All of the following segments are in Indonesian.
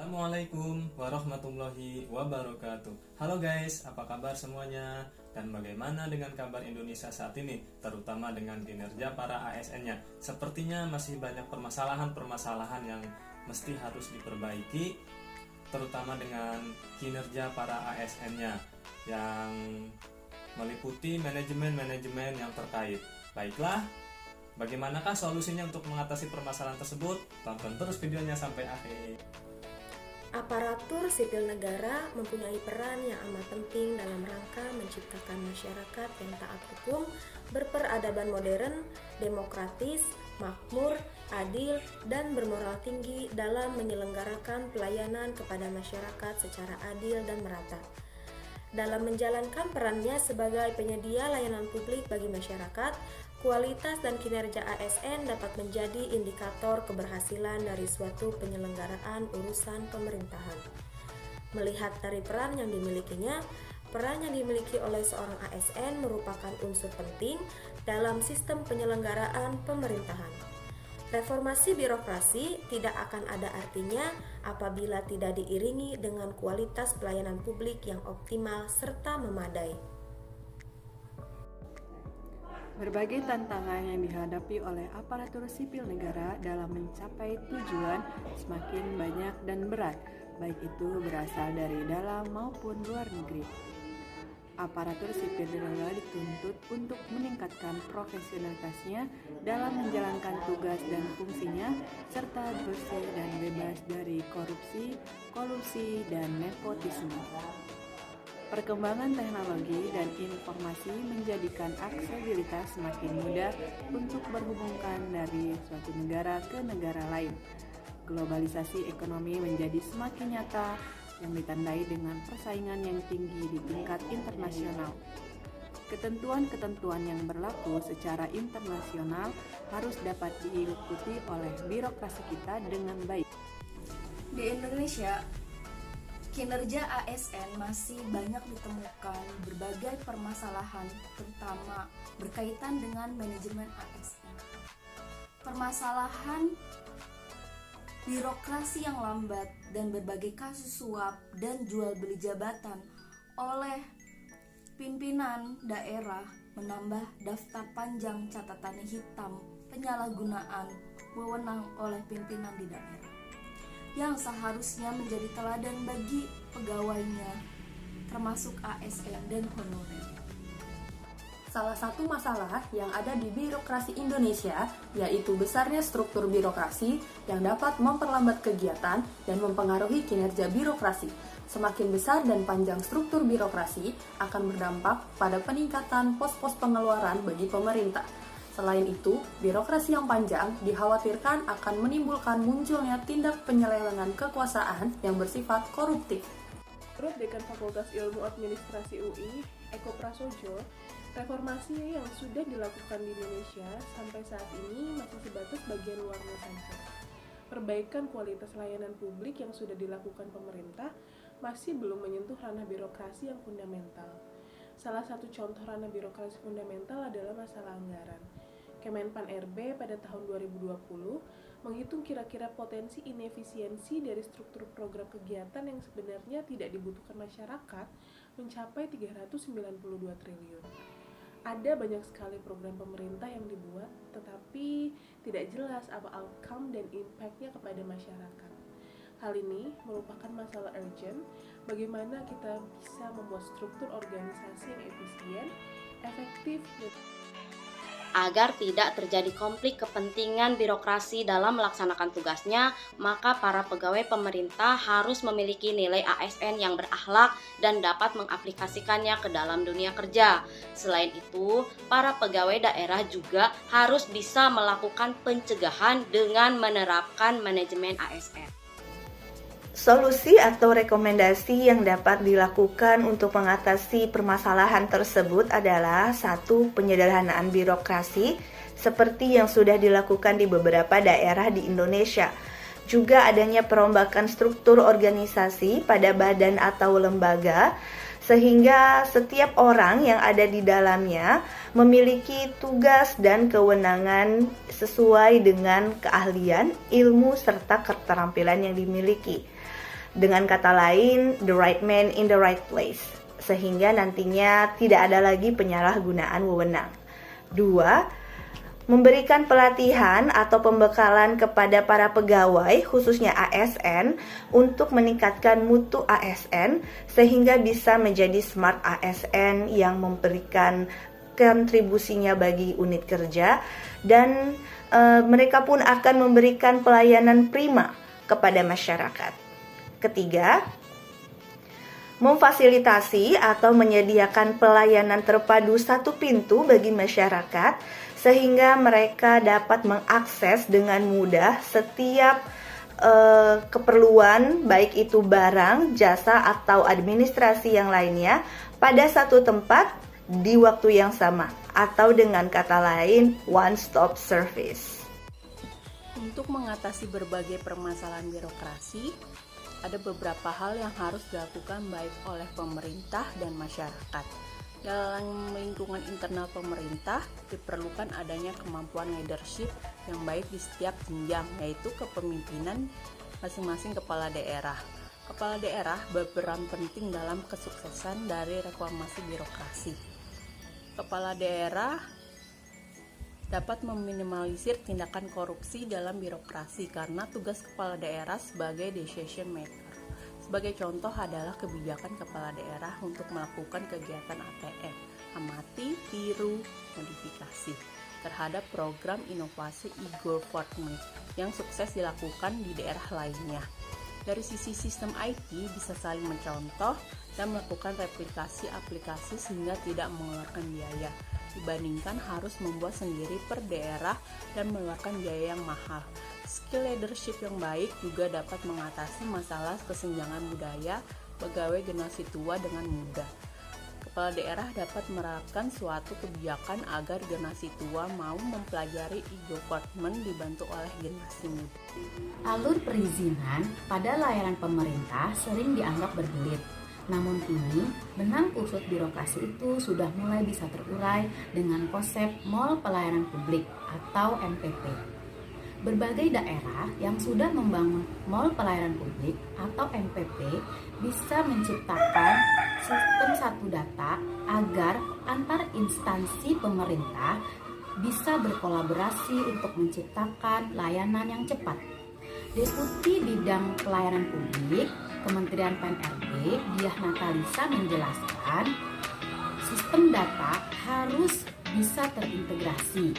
Assalamualaikum warahmatullahi wabarakatuh. Halo guys, apa kabar semuanya? Dan bagaimana dengan kabar Indonesia saat ini, terutama dengan kinerja para ASN-nya? Sepertinya masih banyak permasalahan-permasalahan yang mesti harus diperbaiki, terutama dengan kinerja para ASN-nya yang meliputi manajemen-manajemen yang terkait. Baiklah, bagaimanakah solusinya untuk mengatasi permasalahan tersebut? Tonton terus videonya sampai akhir. Aparatur sipil negara mempunyai peran yang amat penting dalam rangka menciptakan masyarakat yang taat hukum, berperadaban modern, demokratis, makmur, adil, dan bermoral tinggi dalam menyelenggarakan pelayanan kepada masyarakat secara adil dan merata. Dalam menjalankan perannya sebagai penyedia layanan publik bagi masyarakat, kualitas dan kinerja ASN dapat menjadi indikator keberhasilan dari suatu penyelenggaraan urusan pemerintahan. Melihat dari peran yang dimilikinya, peran yang dimiliki oleh seorang ASN merupakan unsur penting dalam sistem penyelenggaraan pemerintahan. Reformasi birokrasi tidak akan ada artinya apabila tidak diiringi dengan kualitas pelayanan publik yang optimal serta memadai. Berbagai tantangan yang dihadapi oleh aparatur sipil negara dalam mencapai tujuan semakin banyak dan berat, baik itu berasal dari dalam maupun luar negeri. Aparatur sipil negara dituntut untuk meningkatkan profesionalitasnya dalam menjalankan tugas dan fungsinya, serta bersih dan bebas dari korupsi, kolusi, dan nepotisme. Perkembangan teknologi dan informasi menjadikan aksesibilitas semakin mudah untuk berhubungkan dari suatu negara ke negara lain. Globalisasi ekonomi menjadi semakin nyata yang ditandai dengan persaingan yang tinggi di tingkat internasional. Ketentuan-ketentuan yang berlaku secara internasional harus dapat diikuti oleh birokrasi kita dengan baik. Di Indonesia, kinerja ASN masih banyak ditemukan berbagai permasalahan, terutama berkaitan dengan manajemen ASN. Permasalahan birokrasi yang lambat dan berbagai kasus suap dan jual beli jabatan oleh pimpinan daerah menambah daftar panjang catatan hitam penyalahgunaan wewenang oleh pimpinan di daerah yang seharusnya menjadi teladan bagi pegawainya, termasuk ASN dan honorer. Salah satu masalah yang ada di birokrasi Indonesia yaitu besarnya struktur birokrasi yang dapat memperlambat kegiatan dan mempengaruhi kinerja birokrasi. Semakin besar dan panjang struktur birokrasi akan berdampak pada peningkatan pos-pos pengeluaran bagi pemerintah. Selain itu, birokrasi yang panjang dikhawatirkan akan menimbulkan munculnya tindak penyelewengan kekuasaan yang bersifat koruptif. Menurut Dekan Fakultas Ilmu Administrasi UI, Eko Prasojo, reformasi yang sudah dilakukan di Indonesia sampai saat ini masih sebatas bagian luarnya saja. Perbaikan kualitas layanan publik yang sudah dilakukan pemerintah masih belum menyentuh ranah birokrasi yang fundamental. Salah satu contoh ranah birokrasi fundamental adalah masalah anggaran. Kemenpan RB pada tahun 2020 menghitung kira-kira potensi inefisiensi dari struktur program kegiatan yang sebenarnya tidak dibutuhkan masyarakat mencapai 392 triliun. Ada banyak sekali program pemerintah yang dibuat, tetapi tidak jelas apa outcome dan impact-nya kepada masyarakat. Hal ini merupakan masalah urgent, bagaimana kita bisa membuat struktur organisasi yang efisien, efektif, Agar tidak terjadi konflik kepentingan birokrasi dalam melaksanakan tugasnya, maka para pegawai pemerintah harus memiliki nilai ASN yang berakhlak dan dapat mengaplikasikannya ke dalam dunia kerja. Selain itu, para pegawai daerah juga harus bisa melakukan pencegahan dengan menerapkan manajemen ASN. Solusi atau rekomendasi yang dapat dilakukan untuk mengatasi permasalahan tersebut adalah 1. Penyederhanaan birokrasi seperti yang sudah dilakukan di beberapa daerah di Indonesia. Juga adanya perombakan struktur organisasi pada badan atau lembaga sehingga setiap orang yang ada di dalamnya memiliki tugas dan kewenangan sesuai dengan keahlian, ilmu, serta keterampilan yang dimiliki. Dengan kata lain, the right man in the right place, sehingga nantinya tidak ada lagi penyalahgunaan wewenang. 2. Memberikan pelatihan atau pembekalan kepada para pegawai, khususnya ASN, untuk meningkatkan mutu ASN sehingga bisa menjadi smart ASN yang memberikan kontribusinya bagi unit kerja, dan mereka pun akan memberikan pelayanan prima kepada masyarakat. Ketiga, memfasilitasi atau menyediakan pelayanan terpadu satu pintu bagi masyarakat sehingga mereka dapat mengakses dengan mudah setiap keperluan, baik itu barang, jasa, atau administrasi yang lainnya pada satu tempat di waktu yang sama, atau dengan kata lain, one-stop service. Untuk mengatasi berbagai permasalahan birokrasi, ada beberapa hal yang harus dilakukan baik oleh pemerintah dan masyarakat. Dalam lingkungan internal pemerintah, diperlukan adanya kemampuan leadership yang baik di setiap jenjang, yaitu kepemimpinan masing-masing kepala daerah. Kepala daerah berperan penting dalam kesuksesan dari reformasi birokrasi. Kepala daerah dapat meminimalisir tindakan korupsi dalam birokrasi karena tugas kepala daerah sebagai decision maker. Sebagai contoh adalah kebijakan kepala daerah untuk melakukan kegiatan ATM, amati, tiru, modifikasi terhadap program inovasi e-government yang sukses dilakukan di daerah lainnya. Dari sisi sistem IT bisa saling mencontoh dan melakukan replikasi aplikasi sehingga tidak mengeluarkan biaya dibandingkan harus membuat sendiri per daerah dan mengeluarkan biaya yang mahal. Skill leadership yang baik juga dapat mengatasi masalah kesenjangan budaya pegawai generasi tua dengan muda. Kepala daerah dapat menerapkan suatu kebijakan agar generasi tua mau mempelajari e-government dibantu oleh generasi muda. Alur perizinan pada layanan pemerintah sering dianggap berbelit. Namun kini, benang kusut birokrasi itu sudah mulai bisa terurai dengan konsep Mall Pelayanan Publik atau MPP. Berbagai daerah yang sudah membangun Mall Pelayanan Publik atau MPP bisa menciptakan sistem satu data agar antar instansi pemerintah bisa berkolaborasi untuk menciptakan layanan yang cepat. Deputi Bidang Pelayanan Publik Kementerian PNRB Diah Natalisa menjelaskan, sistem data harus bisa terintegrasi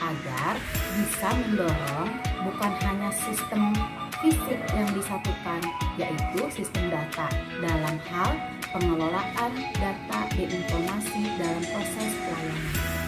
agar bisa mendorong bukan hanya sistem fisik yang disatukan, yaitu sistem data dalam hal pengelolaan data dan informasi dalam proses pelayanan.